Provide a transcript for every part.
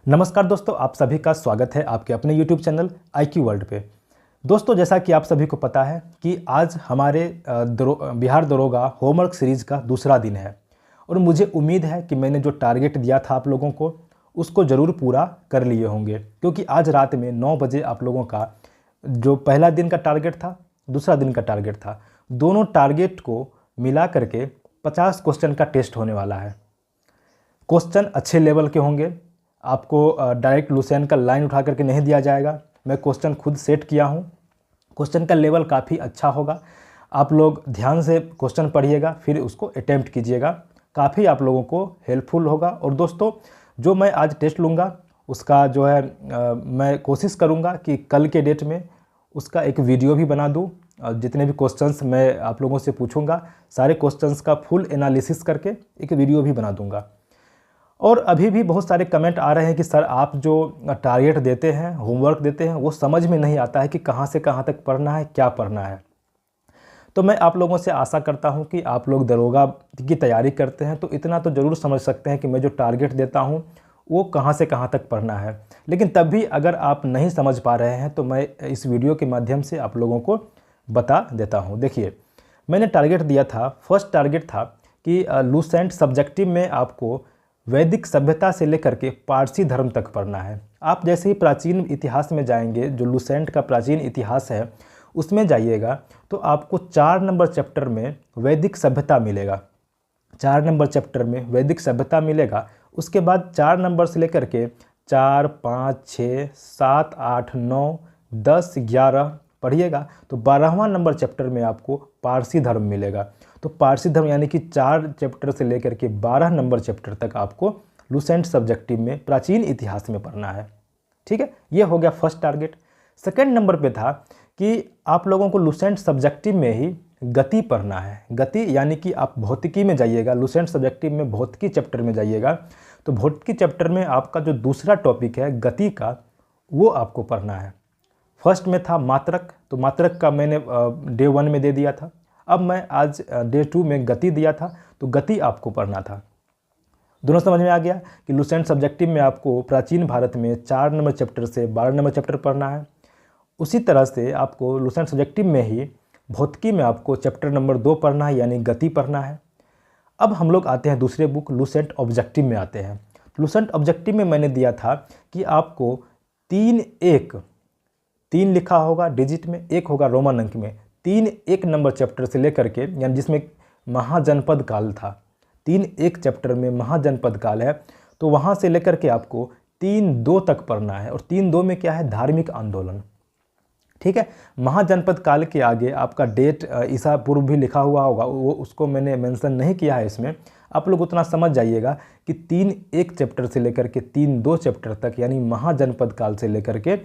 नमस्कार दोस्तों, आप सभी का स्वागत है आपके अपने YouTube चैनल IQ वर्ल्ड पे। दोस्तों, जैसा कि आप सभी को पता है कि आज हमारे बिहार दरोगा होमवर्क सीरीज़ का दूसरा दिन है और मुझे उम्मीद है कि मैंने जो टारगेट दिया था आप लोगों को उसको ज़रूर पूरा कर लिए होंगे, क्योंकि आज रात में 9 बजे आप लोगों का जो पहला दिन का टारगेट था, दूसरा दिन का टारगेट था, दोनों टारगेट को मिला करके 50 क्वेश्चन का टेस्ट होने वाला है। क्वेश्चन अच्छे लेवल के होंगे। आपको डायरेक्ट लुसेंट का लाइन उठा करके नहीं दिया जाएगा। मैं क्वेश्चन खुद सेट किया हूँ। क्वेश्चन का लेवल काफ़ी अच्छा होगा। आप लोग ध्यान से क्वेश्चन पढ़िएगा, फिर उसको अटेम्प्ट कीजिएगा। काफ़ी आप लोगों को हेल्पफुल होगा। और दोस्तों, जो मैं आज टेस्ट लूँगा उसका जो है मैं कोशिश करूँगा कि कल के डेट में उसका एक वीडियो भी बना दूँ। जितने भी क्वेश्चंस मैं आप लोगों से पूछूंगा, सारे क्वेश्चंस का फुल एनालिसिस करके एक वीडियो भी बना दूंगा। और अभी भी बहुत सारे कमेंट आ रहे हैं कि सर आप जो टारगेट देते हैं, होमवर्क देते हैं, वो समझ में नहीं आता है कि कहाँ से कहाँ तक पढ़ना है, क्या पढ़ना है। तो मैं आप लोगों से आशा करता हूँ कि आप लोग दरोगा की तैयारी करते हैं तो इतना तो ज़रूर समझ सकते हैं कि मैं जो टारगेट देता हूँ वो कहाँ से कहाँ तक पढ़ना है। लेकिन तब भी अगर आप नहीं समझ पा रहे हैं तो मैं इस वीडियो के माध्यम से आप लोगों को बता देता हूँ। देखिए, मैंने टारगेट दिया था, फर्स्ट टारगेट था कि लुसेंट सब्जेक्टिव में आपको वैदिक सभ्यता से लेकर के पारसी धर्म तक पढ़ना है। आप जैसे ही प्राचीन इतिहास में जाएंगे, जो लुसेंट का प्राचीन इतिहास है उसमें जाइएगा तो आपको 4 नंबर चैप्टर में वैदिक सभ्यता मिलेगा। 4 नंबर चैप्टर में वैदिक सभ्यता मिलेगा। उसके बाद 4 नंबर से लेकर के 4, 5, 6, 7, 8, 9, 10, 11 पढ़िएगा तो 12वां नंबर चैप्टर में आपको पारसी धर्म मिलेगा। तो पारसी धर्म यानी कि 4 चैप्टर से लेकर के 12 नंबर चैप्टर तक आपको लुसेंट सब्जेक्टिव में प्राचीन इतिहास में पढ़ना है। ठीक है, ये हो गया फर्स्ट टारगेट। सेकंड नंबर पे था कि आप लोगों को लुसेंट सब्जेक्टिव में ही गति पढ़ना है। गति यानी कि आप भौतिकी में जाइएगा, लुसेंट सब्जेक्टिव में भौतिकी चैप्टर में जाइएगा तो भौतिकी चैप्टर में आपका जो दूसरा टॉपिक है गति का, वो आपको पढ़ना है। फर्स्ट में था मात्रक, तो मात्रक का मैंने डे 1 में दे दिया था। अब मैं आज डे 2 में गति दिया था, तो गति आपको पढ़ना था। दोनों समझ में आ गया कि लुसेंट सब्जेक्टिव में आपको प्राचीन भारत में 4 नंबर चैप्टर से 12 नंबर चैप्टर पढ़ना है। उसी तरह से आपको लुसेंट सब्जेक्टिव में ही भौतिकी में आपको चैप्टर नंबर 2 पढ़ना है, यानी गति पढ़ना है। अब हम लोग आते हैं दूसरे बुक लुसेंट ऑब्जेक्टिव में आते हैं। लुसेंट ऑब्जेक्टिव में मैंने दिया था कि आपको 3 लिखा होगा डिजिट में, 1 होगा रोमन अंक में। 3 1 नंबर चैप्टर से लेकर के, यानी जिसमें महाजनपद काल था, 3 1 चैप्टर में महाजनपद काल है, तो वहाँ से लेकर के आपको 3 2 तक पढ़ना है। और 3 2 में क्या है? धार्मिक आंदोलन। ठीक है, महाजनपद काल के आगे आपका डेट ईसा पूर्व भी लिखा हुआ होगा, वो उसको मैंने मेंशन नहीं किया है इसमें। आप लोग उतना समझ जाइएगा कि 3 1 चैप्टर से लेकर के 3 2 चैप्टर तक, यानी महाजनपद काल से लेकर के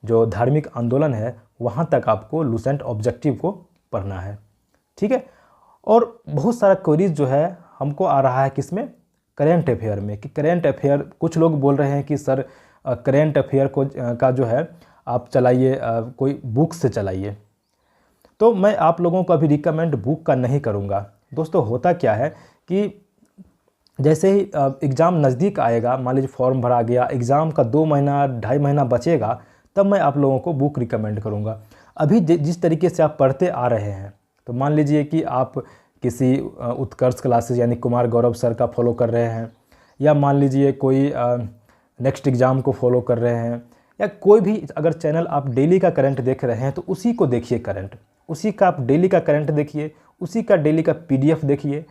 जो धार्मिक आंदोलन है वहाँ तक आपको लुसेंट ऑब्जेक्टिव को पढ़ना है। ठीक है, और बहुत सारा क्वेरीज जो है हमको आ रहा है किसमें? करेंट अफेयर में। कि करेंट अफेयर, कुछ लोग बोल रहे हैं कि सर करेंट अफेयर को का जो है आप चलाइए, कोई बुक से चलाइए। तो मैं आप लोगों को अभी रिकमेंड बुक का नहीं करूँगा। दोस्तों, होता क्या है कि जैसे ही एग्ज़ाम नज़दीक आएगा, मान लीजिए फॉर्म भरा गया, एग्ज़ाम का 2 महीना 2.5 महीना बचेगा, तब मैं आप लोगों को बुक रिकमेंड करूंगा। अभी जिस तरीके से आप पढ़ते आ रहे हैं, तो मान लीजिए कि आप किसी उत्कर्ष क्लासेस यानी कुमार गौरव सर का फॉलो कर रहे हैं, या मान लीजिए कोई नेक्स्ट एग्ज़ाम को फॉलो कर रहे हैं, या कोई भी अगर चैनल आप डेली का करंट देख रहे हैं तो उसी को देखिए, करंट उसी का आप डेली का करंट देखिए, उसी का डेली का PDF देखिए,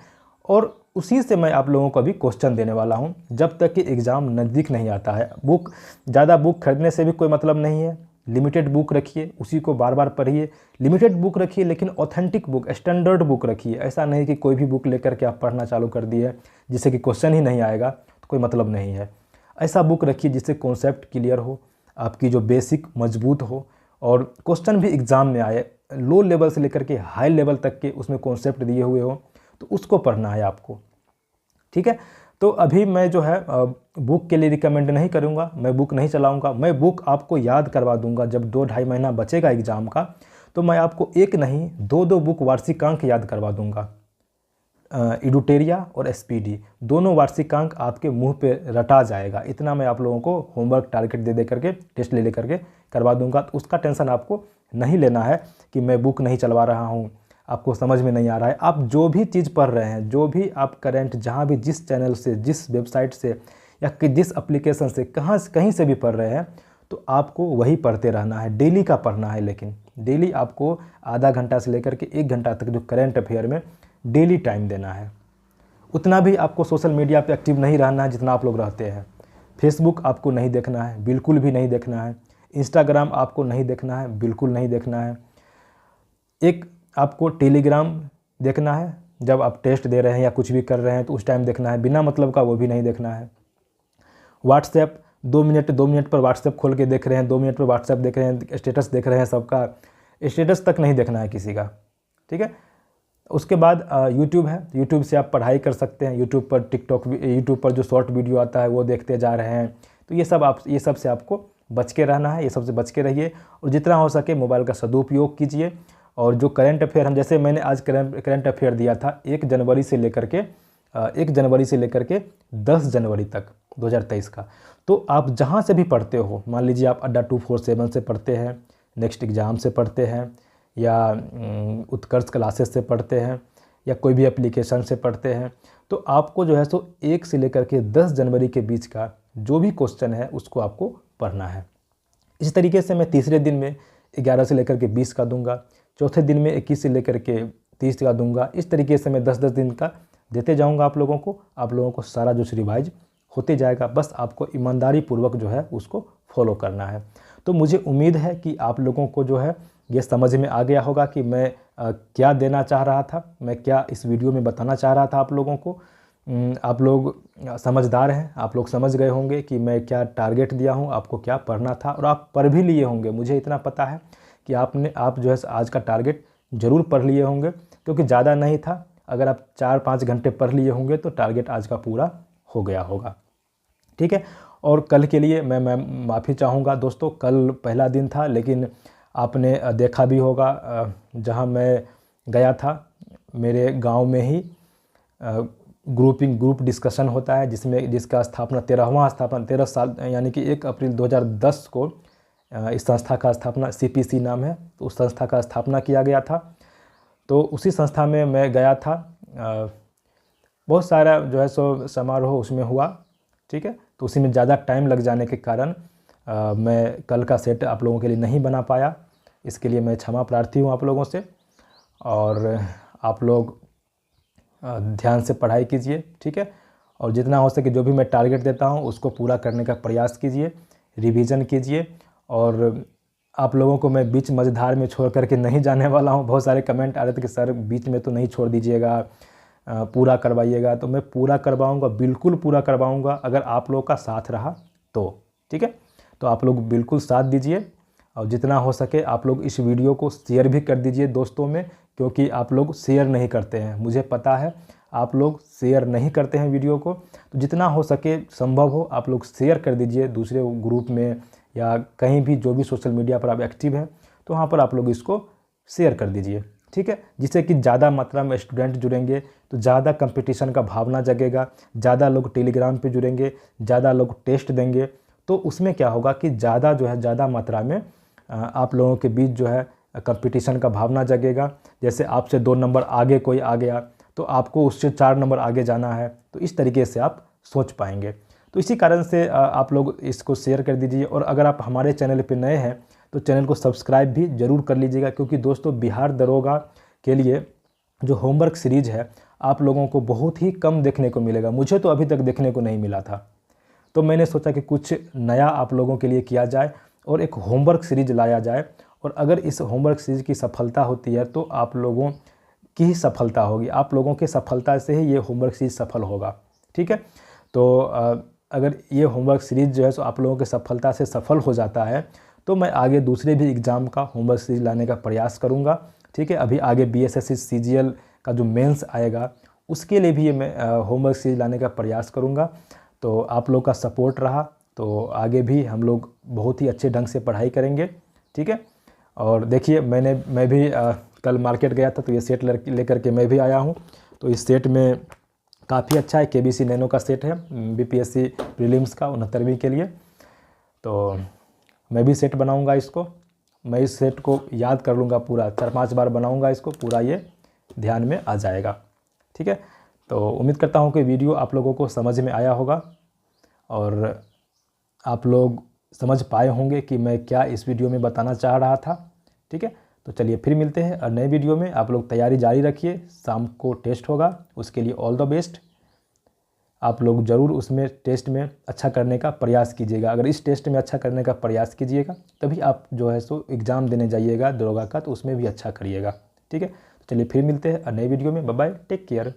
और उसी से मैं आप लोगों को अभी क्वेश्चन देने वाला हूं जब तक कि एग्ज़ाम नज़दीक नहीं आता है। ज़्यादा बुक खरीदने से भी कोई मतलब नहीं है। लिमिटेड बुक रखिए, उसी को बार बार पढ़िए। लिमिटेड बुक रखिए लेकिन ऑथेंटिक बुक, स्टैंडर्ड बुक रखिए। ऐसा नहीं कि कोई भी बुक लेकर के आप पढ़ना चालू कर दिए जिससे कि क्वेश्चन ही नहीं आएगा, तो कोई मतलब नहीं है। ऐसा बुक रखिए जिससे कॉन्सेप्ट क्लियर हो, आपकी जो बेसिक मजबूत हो, और क्वेश्चन भी एग्ज़ाम में आए, लो लेवल से लेकर के हाई लेवल तक के उसमें कॉन्सेप्ट दिए हुए हो, तो उसको पढ़ना है आपको। ठीक है, तो अभी मैं जो है बुक के लिए रिकमेंड नहीं करूँगा, मैं बुक नहीं चलाऊँगा। मैं बुक आपको याद करवा दूँगा जब 2-2.5 महीना बचेगा एग्ज़ाम का, तो मैं आपको 1 नहीं 2-2 बुक वार्षिकांक याद करवा दूँगा। इडुटेरिया और एसपीडी दोनों वार्षिकांक आपके मुंह पे रटा जाएगा। इतना मैं आप लोगों को होमवर्क टारगेट दे करके टेस्ट ले करके करवा दूंगा। तो उसका टेंशन आपको नहीं लेना है कि मैं बुक नहीं चलवा रहा हूँ, आपको समझ में नहीं आ रहा है। आप जो भी चीज़ पढ़ रहे हैं, जो भी आप करंट जहाँ भी जिस चैनल से, जिस वेबसाइट से या जिस एप्लीकेशन से कहीं से भी पढ़ रहे हैं, तो आपको वही पढ़ते रहना है, डेली का पढ़ना है। लेकिन डेली आपको आधा घंटा से लेकर के 1 घंटा तक जो करंट अफेयर में डेली टाइम देना है। उतना भी आपको सोशल मीडिया पे एक्टिव नहीं रहना है जितना आप लोग रहते हैं। फेसबुक आपको नहीं देखना है, बिल्कुल भी नहीं देखना है। इंस्टाग्राम आपको नहीं देखना है, बिल्कुल नहीं देखना है। एक आपको टेलीग्राम देखना है, जब आप टेस्ट दे रहे हैं या कुछ भी कर रहे हैं तो उस टाइम देखना है, बिना मतलब का वो भी नहीं देखना है। व्हाट्सएप 2 मिनट पर व्हाट्सएप खोल के देख रहे हैं, 2 मिनट पर व्हाट्सएप देख रहे हैं, स्टेटस देख रहे हैं, सबका स्टेटस तक नहीं देखना है किसी का, ठीक है। उसके बाद यूट्यूब है, यूट्यूब से आप पढ़ाई कर सकते हैं। यूट्यूब पर यूट्यूब पर जो शॉर्ट वीडियो आता है वो देखते जा रहे हैं। तो ये सब से आपको बच के रहना है, ये सब से बच के रहिए और जितना हो सके मोबाइल का सदुपयोग कीजिए। और जो करंट अफेयर, हम जैसे मैंने आज करंट अफेयर दिया था 1 जनवरी से लेकर के 10 जनवरी तक 2023 का। तो आप जहाँ से भी पढ़ते हो, मान लीजिए आप अड्डा 247 से पढ़ते हैं, नेक्स्ट एग्ज़ाम से पढ़ते हैं, या उत्कर्ष क्लासेस से पढ़ते हैं, या कोई भी एप्लीकेशन से पढ़ते हैं, तो आपको जो है सो 1 से लेकर के 10 जनवरी के बीच का जो भी क्वेश्चन है उसको आपको पढ़ना है। इस तरीके से मैं तीसरे दिन में 11 से लेकर के 20 का दूंगा, चौथे दिन में 21 से लेकर के 30 का दूंगा। इस तरीके से मैं 10-10 दिन का देते जाऊंगा आप लोगों को सारा जो रिवाइज होते जाएगा। बस आपको ईमानदारी पूर्वक जो है उसको फॉलो करना है। तो मुझे उम्मीद है कि आप लोगों को जो है ये समझ में आ गया होगा कि मैं क्या देना चाह रहा था, मैं क्या इस वीडियो में बताना चाह रहा था आप लोगों को। आप लोग समझदार हैं, आप लोग समझ गए होंगे कि मैं क्या टारगेट दिया हूं, आपको क्या पढ़ना था, और आप पढ़ भी लिए होंगे। मुझे इतना पता है कि आप जो है आज का टारगेट ज़रूर पढ़ लिए होंगे, क्योंकि ज़्यादा नहीं था। अगर आप 4-5 घंटे पढ़ लिए होंगे तो टारगेट आज का पूरा हो गया होगा, ठीक है। और कल के लिए मैं माफ़ी चाहूँगा दोस्तों, कल पहला दिन था, लेकिन आपने देखा भी होगा जहाँ मैं गया था, मेरे गांव में ही ग्रुप डिस्कशन होता है, जिसका स्थापना 13 साल यानी कि 1 अप्रैल 2010 को इस संस्था का स्थापना, CPC नाम है, तो उस संस्था का स्थापना किया गया था। तो उसी संस्था में मैं गया था। बहुत सारा जो है सो समारोह उसमें हुआ, ठीक है। तो उसी में ज़्यादा टाइम लग जाने के कारण मैं कल का सेट आप लोगों के लिए नहीं बना पाया। इसके लिए मैं क्षमा प्रार्थी हूँ आप लोगों से। और आप लोग ध्यान से पढ़ाई कीजिए, ठीक है। और जितना हो सके जो भी मैं टारगेट देता हूँ उसको पूरा करने का प्रयास कीजिए, रिवीजन कीजिए। और आप लोगों को मैं बीच मझधार में छोड़ करके नहीं जाने वाला हूँ। बहुत सारे कमेंट आ रहे थे कि सर बीच में तो नहीं छोड़ दीजिएगा, पूरा करवाइएगा। तो मैं पूरा करवाऊँगा, बिल्कुल पूरा करवाऊँगा, अगर आप लोगों का साथ रहा तो, ठीक है। तो आप लोग बिल्कुल साथ दीजिए और जितना हो सके आप लोग इस वीडियो को शेयर भी कर दीजिए दोस्तों में, क्योंकि आप लोग शेयर नहीं करते हैं, मुझे पता है आप लोग शेयर नहीं करते हैं वीडियो को। तो जितना हो सके, संभव हो, आप लोग शेयर कर दीजिए दूसरे ग्रुप में या कहीं भी, जो भी सोशल मीडिया पर आप एक्टिव हैं, तो वहाँ पर आप लोग इसको शेयर कर दीजिए, ठीक है। जिससे कि ज़्यादा मात्रा में स्टूडेंट जुड़ेंगे तो ज़्यादा कंपटीशन का भावना जगेगा, ज़्यादा लोग टेलीग्राम पे जुड़ेंगे, ज़्यादा लोग टेस्ट देंगे। तो उसमें क्या होगा कि ज़्यादा मात्रा में आप लोगों के बीच जो है कंपटीशन का भावना जगेगा। जैसे आपसे 2 नंबर आगे कोई आ गया तो आपको उससे 4 नंबर आगे जाना है, तो इस तरीके से आप सोच पाएंगे। तो इसी कारण से आप लोग इसको शेयर कर दीजिए। और अगर आप हमारे चैनल पे नए हैं तो चैनल को सब्सक्राइब भी ज़रूर कर लीजिएगा, क्योंकि दोस्तों बिहार दरोगा के लिए जो होमवर्क सीरीज़ है आप लोगों को बहुत ही कम देखने को मिलेगा। मुझे तो अभी तक देखने को नहीं मिला था, तो मैंने सोचा कि कुछ नया आप लोगों के लिए किया जाए और एक होमवर्क सीरीज लाया जाए। और अगर इस होमवर्क सीरीज की सफलता होती है तो आप लोगों की ही सफलता होगी, आप लोगों की सफलता से ही ये होमवर्क सीरीज सफल होगा, ठीक है। तो अगर ये होमवर्क सीरीज जो है सो आप लोगों की सफलता से सफल हो जाता है तो मैं आगे दूसरे भी एग्ज़ाम का होमवर्क सीरीज लाने का प्रयास करूँगा, ठीक है। अभी आगे BSSC CGL का जो मेंस आएगा उसके लिए भी ये मैं होमवर्क सीरीज लाने का प्रयास करूँगा। तो आप लोग का सपोर्ट रहा तो आगे भी हम लोग बहुत ही अच्छे ढंग से पढ़ाई करेंगे, ठीक है। और देखिए मैं भी कल मार्केट गया था तो ये सेट लेकर के मैं भी आया हूँ। तो इस सेट में काफ़ी अच्छा है, KBC नैनो का सेट है BPSC प्रीलिम्स का 69वीं के लिए। तो मैं भी सेट बनाऊंगा इसको, मैं इस सेट को याद कर लूँगा पूरा, 4-5 बार बनाऊंगा इसको, पूरा ये ध्यान में आ जाएगा। ठीक है, तो उम्मीद करता हूँ कि वीडियो आप लोगों को समझ में आया होगा और आप लोग समझ पाए होंगे कि मैं क्या इस वीडियो में बताना चाह रहा था। ठीक है, तो चलिए फिर मिलते हैं और नए वीडियो में। आप लोग तैयारी जारी रखिए, शाम को टेस्ट होगा, उसके लिए ऑल द बेस्ट। आप लोग ज़रूर उसमें टेस्ट में अच्छा करने का प्रयास कीजिएगा। अगर इस टेस्ट में अच्छा करने का प्रयास कीजिएगा तभी आप जो है सो एग्ज़ाम देने जाइएगा दरोगा का, तो उसमें भी अच्छा करिएगा। ठीक है, तो चलिए फिर मिलते हैं नए वीडियो में। Bye bye, take care.